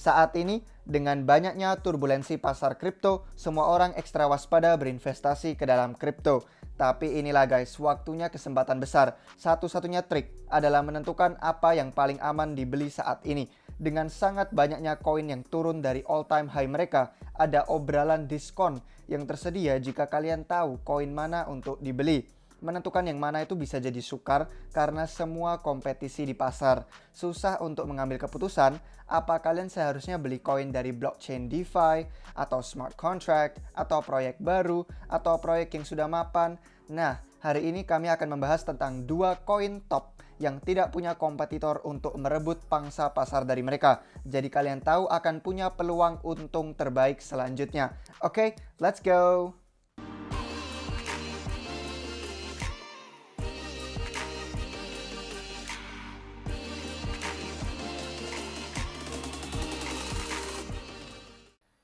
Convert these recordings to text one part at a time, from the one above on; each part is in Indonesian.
Saat ini, dengan banyaknya turbulensi pasar kripto, semua orang ekstra waspada berinvestasi ke dalam kripto. Tapi inilah guys, waktunya kesempatan besar. Satu-satunya trik adalah menentukan apa yang paling aman dibeli saat ini. Dengan sangat banyaknya koin yang turun dari all time high mereka, ada obralan diskon yang tersedia jika kalian tahu koin mana untuk dibeli. Menentukan yang mana itu bisa jadi sukar karena semua kompetisi di pasar. Susah untuk mengambil keputusan apa kalian seharusnya beli koin dari blockchain DeFi, atau smart contract, atau proyek baru, atau proyek yang sudah mapan. Nah, hari ini kami akan membahas tentang 2 koin top yang tidak punya kompetitor untuk merebut pangsa pasar dari mereka. Jadi kalian tahu akan punya peluang untung terbaik selanjutnya. Oke, let's go!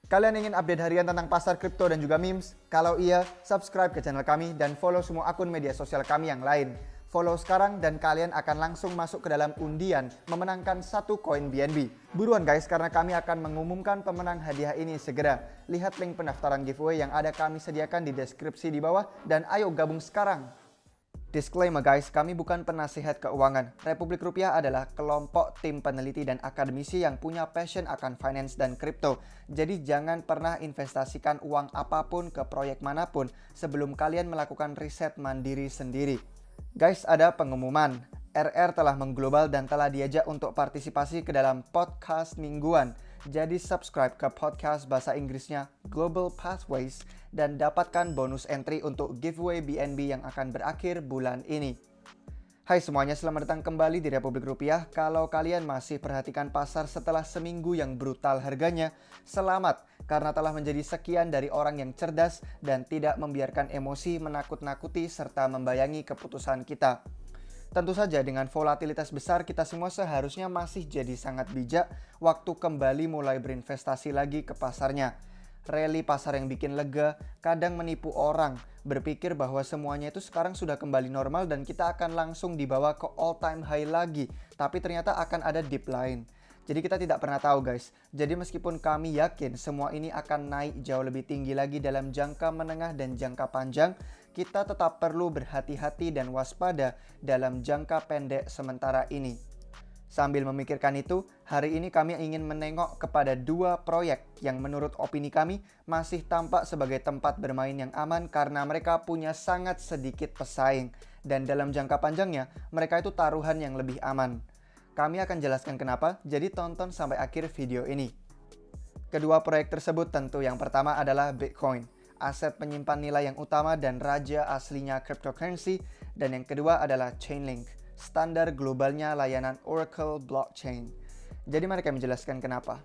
Kalian ingin update harian tentang pasar kripto dan juga memes? Kalau iya, subscribe ke channel kami dan follow semua akun media sosial kami yang lain. Follow sekarang dan kalian akan langsung masuk ke dalam undian memenangkan 1 koin BNB. Buruan guys, karena kami akan mengumumkan pemenang hadiah ini segera. Lihat link pendaftaran giveaway yang ada kami sediakan di deskripsi di bawah dan ayo gabung sekarang. Disclaimer guys, kami bukan penasihat keuangan. Republik Rupiah adalah kelompok tim peneliti dan akademisi yang punya passion akan finance dan kripto. Jadi jangan pernah investasikan uang apapun ke proyek manapun sebelum kalian melakukan riset mandiri sendiri. Guys, ada pengumuman. RR telah mengglobal dan telah diajak untuk partisipasi ke dalam podcast mingguan. Jadi subscribe ke podcast bahasa Inggrisnya Global Pathways dan dapatkan bonus entry untuk giveaway BNB yang akan berakhir bulan ini. Hai semuanya, selamat datang kembali di Republik Rupiah. Kalau kalian masih perhatikan pasar setelah seminggu yang brutal harganya, selamat karena telah menjadi sekian dari orang yang cerdas dan tidak membiarkan emosi menakut-nakuti serta membayangi keputusan kita. Tentu saja dengan volatilitas besar kita semua seharusnya masih jadi sangat bijak waktu kembali mulai berinvestasi lagi ke pasarnya. Rally pasar yang bikin lega kadang menipu orang berpikir bahwa semuanya itu sekarang sudah kembali normal dan kita akan langsung dibawa ke all time high lagi. Tapi ternyata akan ada dip lain. Jadi kita tidak pernah tahu guys. Jadi meskipun kami yakin semua ini akan naik jauh lebih tinggi lagi dalam jangka menengah dan jangka panjang, kita tetap perlu berhati-hati dan waspada dalam jangka pendek sementara ini. Sambil memikirkan itu, hari ini kami ingin menengok kepada 2 proyek yang menurut opini kami masih tampak sebagai tempat bermain yang aman karena mereka punya sangat sedikit pesaing. Dan dalam jangka panjangnya, mereka itu taruhan yang lebih aman. Kami akan jelaskan kenapa, jadi tonton sampai akhir video ini. Kedua proyek tersebut tentu yang pertama adalah Bitcoin, aset penyimpan nilai yang utama dan raja aslinya cryptocurrency, dan yang kedua adalah Chainlink, standar globalnya layanan Oracle Blockchain. Jadi mari kami menjelaskan kenapa.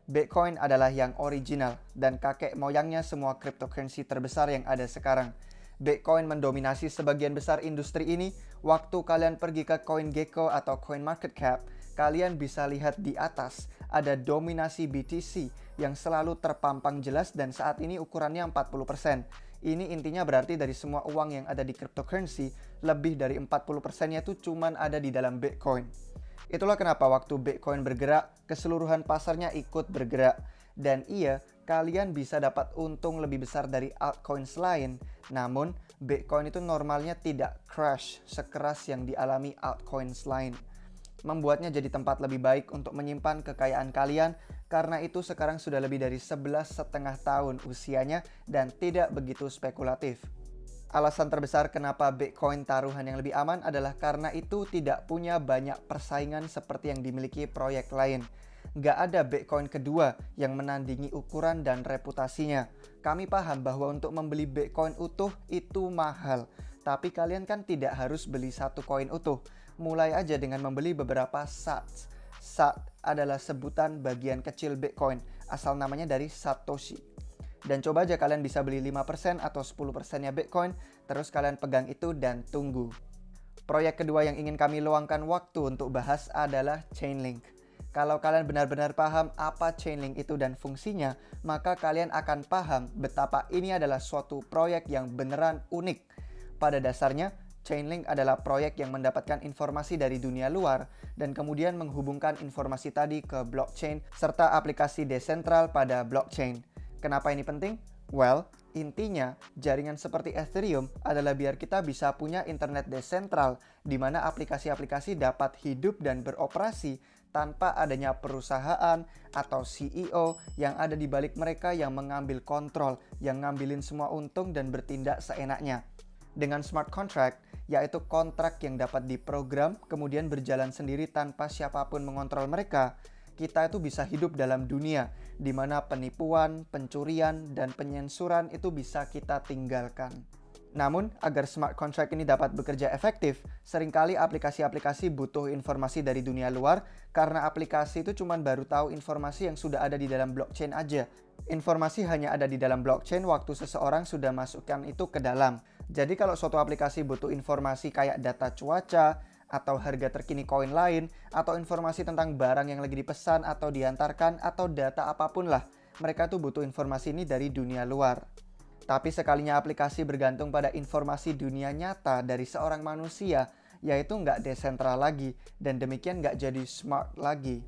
Bitcoin adalah yang original dan kakek moyangnya semua cryptocurrency terbesar yang ada sekarang. Bitcoin mendominasi sebagian besar industri ini. Waktu kalian pergi ke CoinGecko atau CoinMarketCap, kalian bisa lihat di atas ada dominasi BTC yang selalu terpampang jelas dan saat ini ukurannya 40%. Ini intinya berarti dari semua uang yang ada di cryptocurrency, lebih dari 40%-nya itu cuman ada di dalam Bitcoin. Itulah kenapa waktu Bitcoin bergerak, keseluruhan pasarnya ikut bergerak. Dan iya, kalian bisa dapat untung lebih besar dari altcoins lain. Namun, Bitcoin itu normalnya tidak crash sekeras yang dialami altcoins lain. Membuatnya jadi tempat lebih baik untuk menyimpan kekayaan kalian karena itu sekarang sudah lebih dari 11,5 tahun usianya dan tidak begitu spekulatif. Alasan terbesar kenapa Bitcoin taruhan yang lebih aman adalah karena itu tidak punya banyak persaingan seperti yang dimiliki proyek lain. Nggak ada Bitcoin kedua yang menandingi ukuran dan reputasinya. Kami paham bahwa untuk membeli Bitcoin utuh itu mahal. Tapi kalian kan tidak harus beli 1 koin utuh. Mulai aja dengan membeli beberapa sats. Sat adalah sebutan bagian kecil Bitcoin, asal namanya dari Satoshi. Dan coba aja kalian bisa beli 5% atau 10%-nya Bitcoin, terus kalian pegang itu dan tunggu. Proyek kedua yang ingin kami luangkan waktu untuk bahas adalah Chainlink. Kalau kalian benar-benar paham apa Chainlink itu dan fungsinya, maka kalian akan paham betapa ini adalah suatu proyek yang beneran unik. Pada dasarnya, Chainlink adalah proyek yang mendapatkan informasi dari dunia luar dan kemudian menghubungkan informasi tadi ke blockchain serta aplikasi desentral pada blockchain. Kenapa ini penting? Well, intinya jaringan seperti Ethereum adalah biar kita bisa punya internet desentral di mana aplikasi-aplikasi dapat hidup dan beroperasi tanpa adanya perusahaan atau CEO yang ada di balik mereka yang mengambil kontrol, yang ngambilin semua untung dan bertindak seenaknya. Dengan smart contract, yaitu kontrak yang dapat diprogram kemudian berjalan sendiri tanpa siapapun mengontrol mereka, kita itu bisa hidup dalam dunia di mana penipuan, pencurian, dan penyensuran itu bisa kita tinggalkan. Namun, agar smart contract ini dapat bekerja efektif, seringkali aplikasi-aplikasi butuh informasi dari dunia luar karena aplikasi itu cuma baru tahu informasi yang sudah ada di dalam blockchain aja. Informasi hanya ada di dalam blockchain waktu seseorang sudah masukkan itu ke dalam. Jadi kalau suatu aplikasi butuh informasi kayak data cuaca, atau harga terkini koin lain, atau informasi tentang barang yang lagi dipesan atau diantarkan, atau data apapun lah, mereka tuh butuh informasi ini dari dunia luar. Tapi sekalinya aplikasi bergantung pada informasi dunia nyata dari seorang manusia, yaitu nggak desentral lagi, dan demikian nggak jadi smart lagi.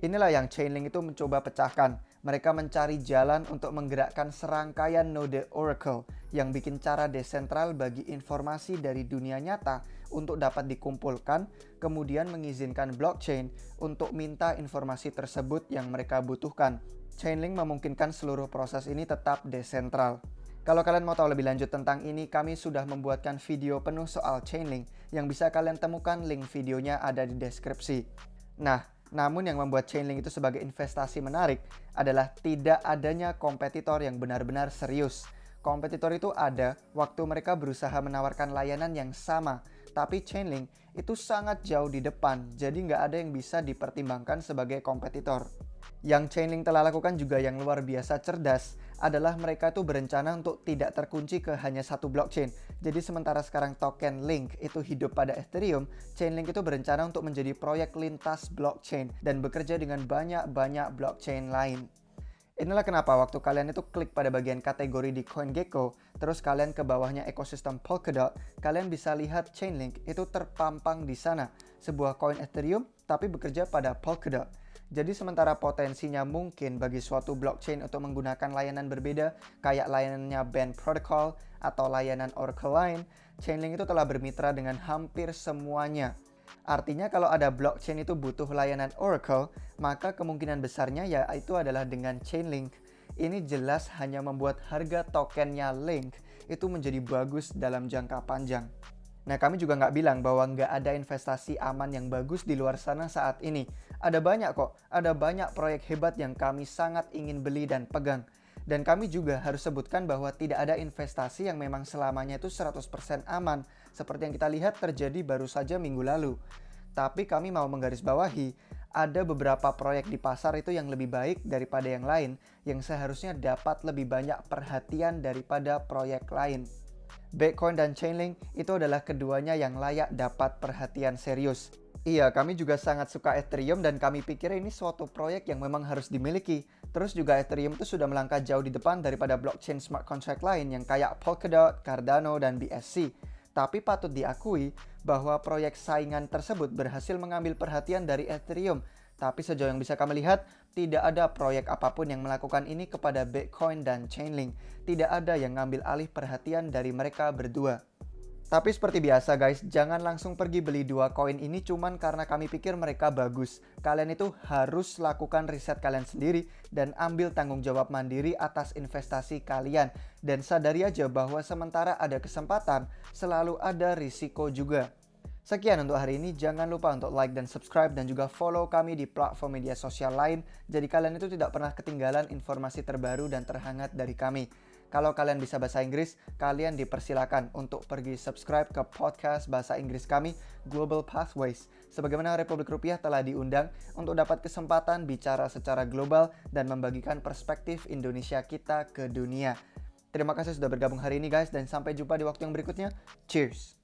Inilah yang Chainlink itu mencoba pecahkan. Mereka mencari jalan untuk menggerakkan serangkaian node Oracle yang bikin cara desentral bagi informasi dari dunia nyata untuk dapat dikumpulkan, kemudian mengizinkan blockchain untuk minta informasi tersebut yang mereka butuhkan. Chainlink memungkinkan seluruh proses ini tetap desentral. Kalau kalian mau tahu lebih lanjut tentang ini, kami sudah membuatkan video penuh soal Chainlink yang bisa kalian temukan, link videonya ada di deskripsi. Namun yang membuat Chainlink itu sebagai investasi menarik adalah tidak adanya kompetitor yang benar-benar serius. Kompetitor itu ada waktu mereka berusaha menawarkan layanan yang sama, tapi Chainlink itu sangat jauh di depan, jadi nggak ada yang bisa dipertimbangkan sebagai kompetitor. Yang Chainlink telah lakukan juga yang luar biasa cerdas adalah mereka tuh berencana untuk tidak terkunci ke hanya satu blockchain. Jadi sementara sekarang token Link itu hidup pada Ethereum, Chainlink itu berencana untuk menjadi proyek lintas blockchain dan bekerja dengan banyak blockchain lain. Inilah kenapa waktu kalian itu klik pada bagian kategori di CoinGecko, terus kalian ke bawahnya ekosistem Polkadot, kalian bisa lihat Chainlink itu terpampang di sana, sebuah koin Ethereum tapi bekerja pada Polkadot. Jadi sementara potensinya mungkin bagi suatu blockchain untuk menggunakan layanan berbeda kayak layanannya Band Protocol atau layanan Oracle lain, Chainlink itu telah bermitra dengan hampir semuanya. Artinya kalau ada blockchain itu butuh layanan Oracle, maka kemungkinan besarnya yaitu adalah dengan Chainlink. Ini jelas hanya membuat harga tokennya Link itu menjadi bagus dalam jangka panjang. Nah, kami juga nggak bilang bahwa nggak ada investasi aman yang bagus di luar sana saat ini. Ada banyak kok, ada banyak proyek hebat yang kami sangat ingin beli dan pegang. Dan kami juga harus sebutkan bahwa tidak ada investasi yang memang selamanya itu 100% aman, seperti yang kita lihat terjadi baru saja minggu lalu. Tapi kami mau menggarisbawahi, ada beberapa proyek di pasar itu yang lebih baik daripada yang lain, yang seharusnya dapat lebih banyak perhatian daripada proyek lain. Bitcoin dan Chainlink itu adalah keduanya yang layak dapat perhatian serius. Iya, kami juga sangat suka Ethereum dan kami pikir ini suatu proyek yang memang harus dimiliki. Terus juga Ethereum itu sudah melangkah jauh di depan daripada blockchain smart contract lain yang kayak Polkadot, Cardano, dan BSC. Tapi patut diakui bahwa proyek saingan tersebut berhasil mengambil perhatian dari Ethereum. Tapi sejauh yang bisa kami lihat, tidak ada proyek apapun yang melakukan ini kepada Bitcoin dan Chainlink. Tidak ada yang ngambil alih perhatian dari mereka berdua. Tapi seperti biasa guys, jangan langsung pergi beli dua koin ini cuman karena kami pikir mereka bagus. Kalian itu harus lakukan riset kalian sendiri dan ambil tanggung jawab mandiri atas investasi kalian. Dan sadari aja bahwa sementara ada kesempatan, selalu ada risiko juga. Sekian untuk hari ini, jangan lupa untuk like dan subscribe dan juga follow kami di platform media sosial lain. Jadi kalian itu tidak pernah ketinggalan informasi terbaru dan terhangat dari kami. Kalau kalian bisa bahasa Inggris, kalian dipersilakan untuk pergi subscribe ke podcast bahasa Inggris kami, Global Pathways. Sebagaimana Republik Rupiah telah diundang untuk dapat kesempatan bicara secara global dan membagikan perspektif Indonesia kita ke dunia. Terima kasih sudah bergabung hari ini guys, dan sampai jumpa di waktu yang berikutnya. Cheers!